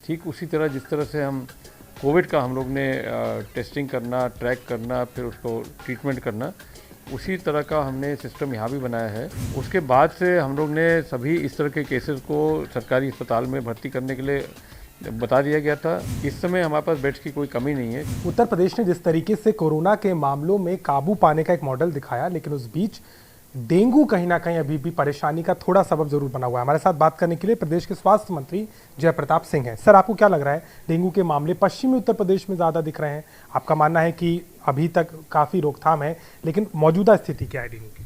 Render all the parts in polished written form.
ठीक उसी तरह जिस तरह से हम कोविड का हम लोग ने टेस्टिंग करना, ट्रैक करना, फिर उसको ट्रीटमेंट करना, उसी तरह का हमने सिस्टम यहाँ भी बनाया है। उसके बाद से हम लोग ने सभी इस तरह के केसेस को सरकारी अस्पताल में भर्ती करने के लिए बता दिया गया था। इस समय हमारे पास बेड्स की कोई कमी नहीं है। उत्तर प्रदेश ने जिस तरीके से कोरोना के मामलों में काबू पाने का एक मॉडल दिखाया, लेकिन उस बीच डेंगू कहीं ना कहीं अभी भी परेशानी का थोड़ा सबब जरूर बना हुआ है। हमारे साथ बात करने के लिए प्रदेश के स्वास्थ्य मंत्री जयप्रताप सिंह हैं। सर, आपको क्या लग रहा है, डेंगू के मामले पश्चिमी उत्तर प्रदेश में ज्यादा दिख रहे हैं? आपका मानना है कि अभी तक काफी रोकथाम है, लेकिन मौजूदा स्थिति क्या है डेंगू की?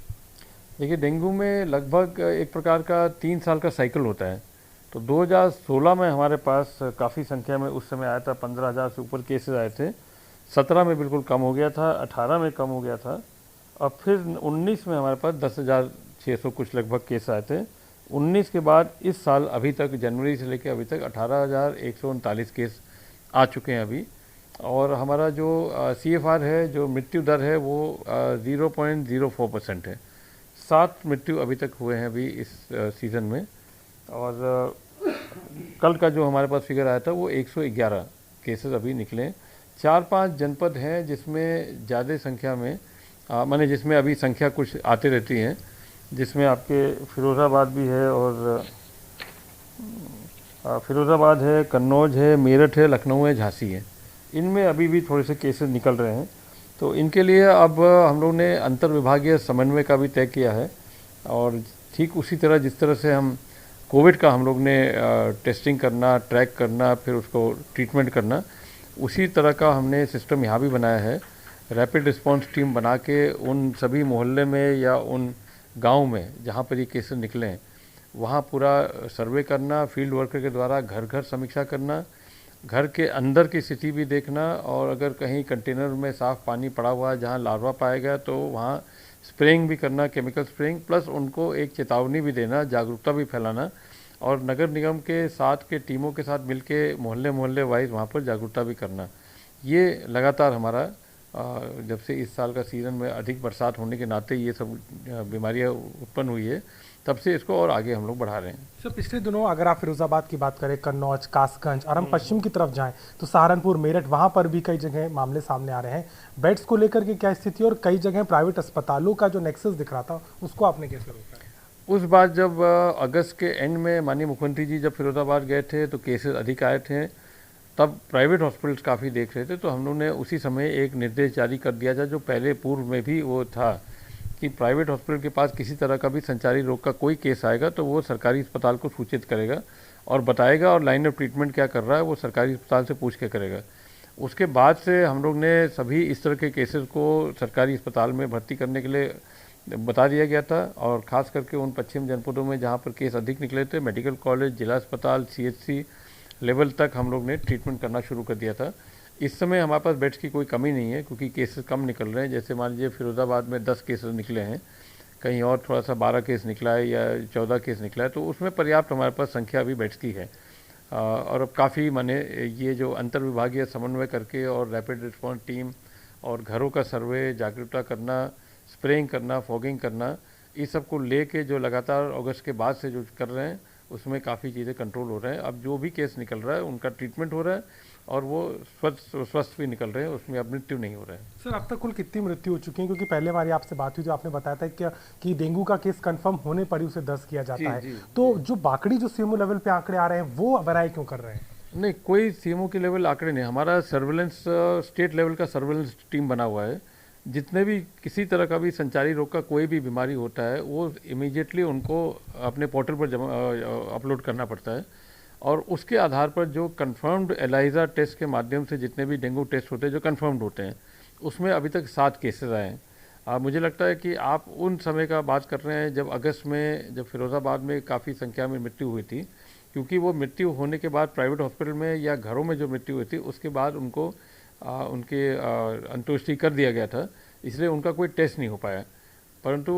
देखिए, डेंगू में लगभग एक प्रकार का 3 साल का साइकिल होता है। तो 2016 में हमारे पास काफ़ी संख्या में उस समय आया था, 15,000 से ऊपर केसेस आए थे। 17 में बिल्कुल कम हो गया था, 18 में कम हो गया था, और फिर 19 में हमारे पास 10,600 कुछ लगभग केस आए थे। 19 के बाद इस साल अभी तक, जनवरी से लेकर अभी तक 18,139 केस आ चुके हैं अभी। और हमारा जो CFR है, जो मृत्यु दर है, वो 0.04% है। 7 मृत्यु अभी तक हुए हैं अभी इस सीज़न में। और कल का जो हमारे पास फिगर आया था वो 111 केसेस अभी निकले। 4-5 जनपद हैं जिसमें ज़्यादा संख्या में माने जिसमें अभी संख्या कुछ आती रहती हैं, जिसमें आपके फिरोज़ाबाद भी है, और फिरोज़ाबाद है, कन्नौज है, मेरठ है, लखनऊ है, झांसी है। इनमें अभी भी थोड़े से केसेस निकल रहे हैं। तो इनके लिए अब हम लोग ने अंतर विभागीय समन्वय का भी तय किया है। और ठीक उसी तरह जिस तरह से हम कोविड का हम लोग ने टेस्टिंग करना, ट्रैक करना, फिर उसको ट्रीटमेंट करना, उसी तरह का हमने सिस्टम यहाँ भी बनाया है। रैपिड रिस्पांस टीम बना के उन सभी मोहल्ले में या उन गांव में जहाँ पर ये केसेस निकले हैं, वहाँ पूरा सर्वे करना, फील्ड वर्कर के द्वारा घर घर समीक्षा करना, घर के अंदर की स्थिति भी देखना, और अगर कहीं कंटेनर में साफ़ पानी पड़ा हुआ है जहाँ लार्वा पाया गया तो वहाँ स्प्रेइंग भी करना, केमिकल स्प्रेइंग, प्लस उनको एक चेतावनी भी देना, जागरूकता भी फैलाना, और नगर निगम के साथ के टीमों के साथ मिलके मोहल्ले मोहल्ले वाइज वहाँ पर जागरूकता भी करना। ये लगातार हमारा जब से इस साल का सीज़न में अधिक बरसात होने के नाते ये सब बीमारियाँ उत्पन्न हुई है, तब से इसको और आगे हम लोग बढ़ा रहे हैं। सर, पिछले दिनों अगर आप फिरोजाबाद की बात करें, कन्नौज, कासगंज, और हम पश्चिम की तरफ जाएं तो सहारनपुर, मेरठ, वहां पर भी कई जगह मामले सामने आ रहे हैं। बेड्स को लेकर के क्या स्थिति, और कई जगह प्राइवेट अस्पतालों का जो नेक्सस दिख रहा था उसको आपने कैसे रोका है? उस बार जब अगस्त के एंड में माननीय मुख्यमंत्री जी जब फिरोजाबाद गए थे तो केसेस अधिक आए थे, तब प्राइवेट हॉस्पिटल्स काफ़ी देख रहे थे। तो हम लोग ने उसी समय एक निर्देश जारी कर दिया था, जो पहले पूर्व में भी वो था, कि प्राइवेट हॉस्पिटल के पास किसी तरह का भी संचारी रोग का कोई केस आएगा तो वो सरकारी अस्पताल को सूचित करेगा और बताएगा, और लाइन ऑफ ट्रीटमेंट क्या कर रहा है वो सरकारी अस्पताल से पूछ के करेगा। उसके बाद से हम लोग ने सभी इस तरह के केसेस को सरकारी अस्पताल में भर्ती करने के लिए बता दिया गया था, और ख़ास करके उन पश्चिम जनपदों में जहाँ पर केस अधिक निकले थे, मेडिकल कॉलेज, जिला अस्पताल, CHC लेवल तक हम लोग ने ट्रीटमेंट करना शुरू कर दिया था। इस समय हमारे पास बेड्स की कोई कमी नहीं है, क्योंकि केसेस कम निकल रहे हैं। जैसे मान लीजिए फिरोज़ाबाद में 10 केसेस निकले हैं, कहीं और थोड़ा सा 12 केस निकला है या 14 केस निकला है, तो उसमें पर्याप्त हमारे पास संख्या अभी बेड्स की है। और अब काफ़ी माने ये जो अंतर विभागीय समन्वय करके और रैपिड रिस्पॉन्स टीम और घरों का सर्वे, जागरूकता करना, स्प्रेइंग करना, फॉगिंग करना, इस सब को लेके जो लगातार अगस्त के बाद से जो कर रहे हैं, उसमें काफ़ी चीज़ें कंट्रोल हो रहे हैं। अब जो भी केस निकल रहा है उनका ट्रीटमेंट हो रहा है, और वो स्वस्थ भी निकल रहे हैं, उसमें अब मृत्यु नहीं हो रहा है। सर, अब तक कुल कितनी मृत्यु हो चुकी है? क्योंकि पहले हमारी आपसे बात हुई तो आपने बताया था कि डेंगू का केस कंफर्म होने पर ही उसे दर्ज किया जाता है। जी, तो जो बाकड़ी जो सीएमओ लेवल पे आंकड़े आ रहे हैं वो वराई क्यों कर रहे हैं? नहीं, कोई CMO के लेवल आंकड़े नहीं। हमारा सर्वेलेंस स्टेट लेवल का सर्वेलेंस टीम बना हुआ है। जितने भी किसी तरह का भी संचारी रोग का कोई भी बीमारी होता है, वो इमीडिएटली उनको अपने पोर्टल पर अपलोड करना पड़ता है, और उसके आधार पर जो कंफर्म्ड एलाइजा टेस्ट के माध्यम से जितने भी डेंगू टेस्ट होते हैं जो कंफर्म्ड होते हैं, उसमें अभी तक 7 केसेस आए हैं। मुझे लगता है कि आप उन समय का बात कर रहे हैं जब अगस्त में, जब फिरोज़ाबाद में काफ़ी संख्या में मृत्यु हुई थी, क्योंकि वो मृत्यु होने के बाद प्राइवेट हॉस्पिटल में या घरों में जो मृत्यु हुई थी उसके बाद उनको उनके अंत्येष्टि कर दिया गया था, इसलिए उनका कोई टेस्ट नहीं हो पाया। परंतु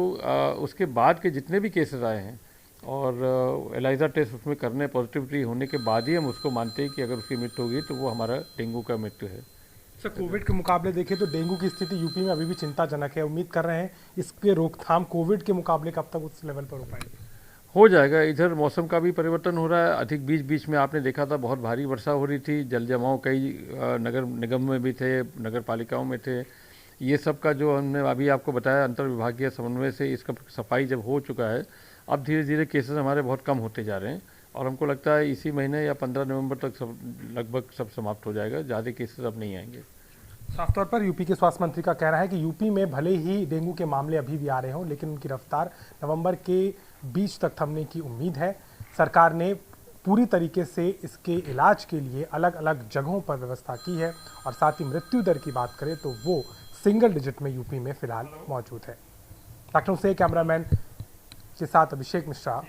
उसके बाद के जितने भी केसेस आए हैं और एलाइजा टेस्ट उसमें करने, पॉजिटिविटी होने के बाद ही हम उसको मानते हैं कि अगर उसकी मृत्यु होगी तो वो हमारा डेंगू का मृत्यु है। सर, कोविड के मुकाबले देखें तो डेंगू की स्थिति यूपी में अभी भी चिंताजनक है। उम्मीद कर रहे हैं इसके रोकथाम कोविड के मुकाबले कब तक उस लेवल पर हो पाएगी? हो जाएगा। इधर मौसम का भी परिवर्तन हो रहा है, अधिक बीच बीच में आपने देखा था बहुत भारी वर्षा हो रही थी, जल जमाव कई नगर निगम में भी थे, नगर पालिकाओं में थे। ये सब का जो हमने अभी आपको बताया अंतर विभागीय समन्वय से इसका सफाई जब हो चुका है, अब धीरे धीरे केसेस हमारे बहुत कम होते जा रहे हैं और हमको लगता है इसी महीने या 15 नवंबर तक सब लगभग सब समाप्त हो जाएगा, ज़्यादा केसेस अब नहीं आएंगे। साफ तौर पर यूपी के स्वास्थ्य मंत्री का कहना है कि यूपी में भले ही डेंगू के मामले अभी भी आ रहे हों, लेकिन उनकी रफ्तार नवंबर के बीच तक थमने की उम्मीद है। सरकार ने पूरी तरीके से इसके इलाज के लिए अलग अलग जगहों पर व्यवस्था की है और साथ ही मृत्यु दर की बात करें तो वो सिंगल डिजिट में यूपी में फिलहाल मौजूद है। लखनऊ से कैमरामैन के साथ अभिषेक मिश्रा।